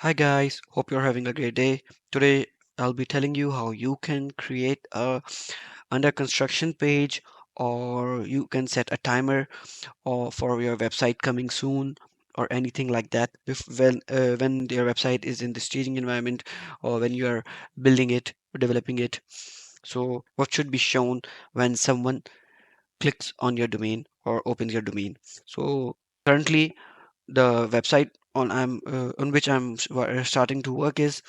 Hi guys, hope you're having a great day. Today I'll be telling you how you can create a under construction page, or you can set a timer or for your website coming soon or anything like that when your website is in the staging environment or when you are building it or developing it. So what should be shown when someone clicks on your domain or opens your domain. So currently the website on which starting to work is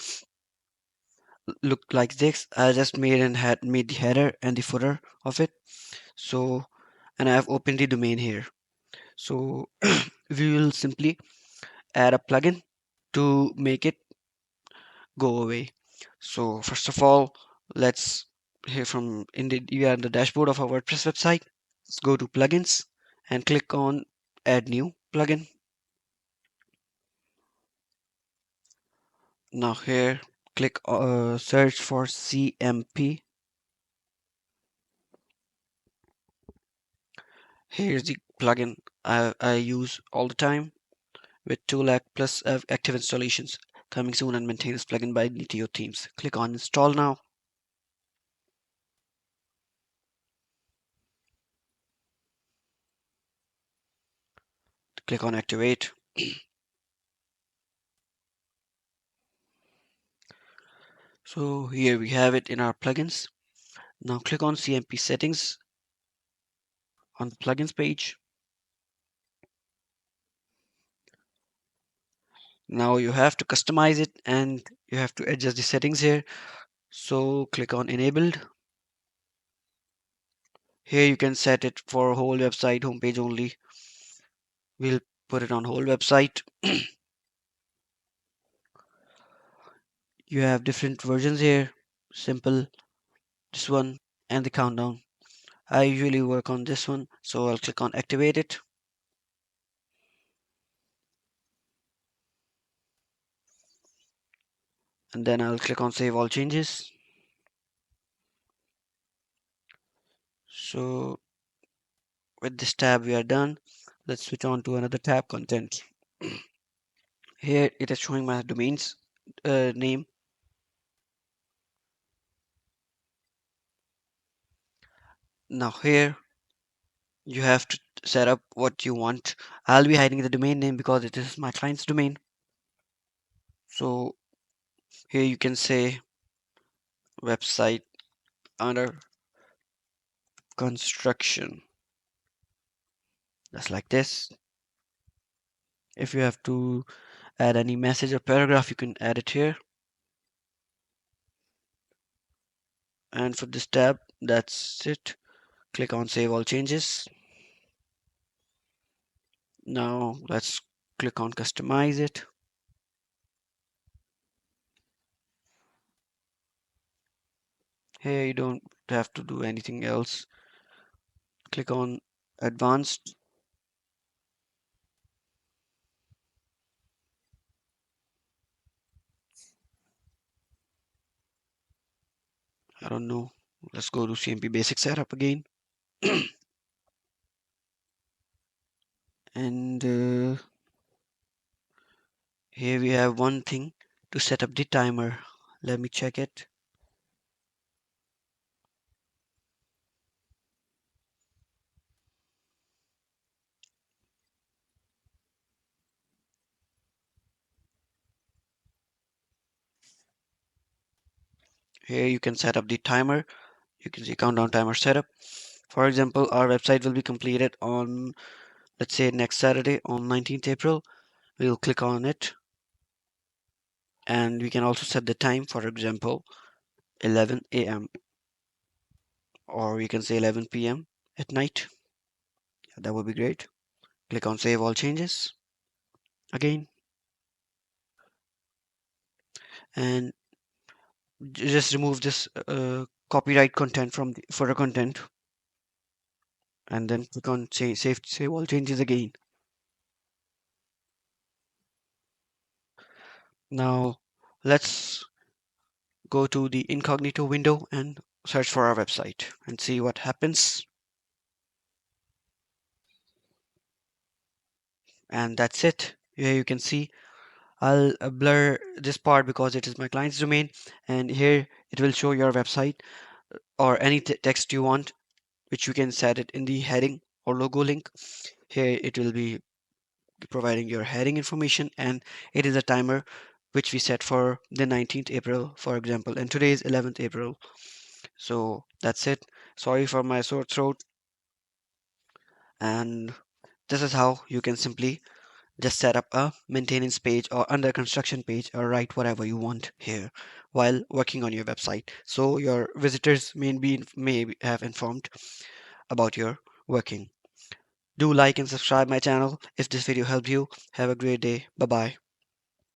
look like this. I just made the header and the footer of it. So and I have opened the domain here. So we will simply add a plugin to make it go away. So first of all, let's hear from we are in the dashboard of our WordPress website. Let's go to plugins and click on add new plugin. Now here click search for CMP. Here's the plugin I use all the time with 2 lakh plus active installations. Coming soon and maintain this plugin by Nitio Themes. Click on install now. Click on activate. So here we have it in our plugins. Now click on CMP settings on the plugins page. Now you have to customize it and you have to adjust the settings here. So click on enabled. Here you can set it for whole website homepage only. We'll put it on whole website. You have different versions here. Simple, this one, and the countdown. I usually work on this one, so I'll click on activate it. And then I'll click on save all changes. So with this tab we are done. Let's switch on to another tab, content. Here it is showing my domains name. Now here you have to set up what you want. I'll be hiding the domain name because it is my client's domain. So here you can say website under construction, just like this. If you have to add any message or paragraph, you can add it here. And for this tab, that's it. Click on save all changes. Now let's click on customize it. Here you don't have to do anything else. Click on advanced. I don't know. Let's go to CMP basic setup again. And here we have one thing to set up the timer. Let me check it. Here you can set up the timer. You can see countdown timer setup. For example, our website will be completed on, let's say, next Saturday on 19th April. We'll click on it and we can also set the time, for example, 11 a.m. or we can say 11 p.m. at night. That would be great. Click on save all changes again and just remove this copyright content from the footer content and then click on save all changes again. Now let's go to the incognito window and search for our website and see what happens. And that's it. Here you can see I'll blur this part because it is my client's domain, and here it will show your website or any text you want, which you can set it in the heading or logo link. Here it will be providing your heading information, and it is a timer which we set for the 19th April, for example, and today is 11th April. So that's it. Sorry for my sore throat, and this is how you can simply just set up a maintenance page or under construction page or write whatever you want here while working on your website. So your visitors may have informed about your working. Do like and subscribe my channel if this video helped you. Have a great day. Bye bye.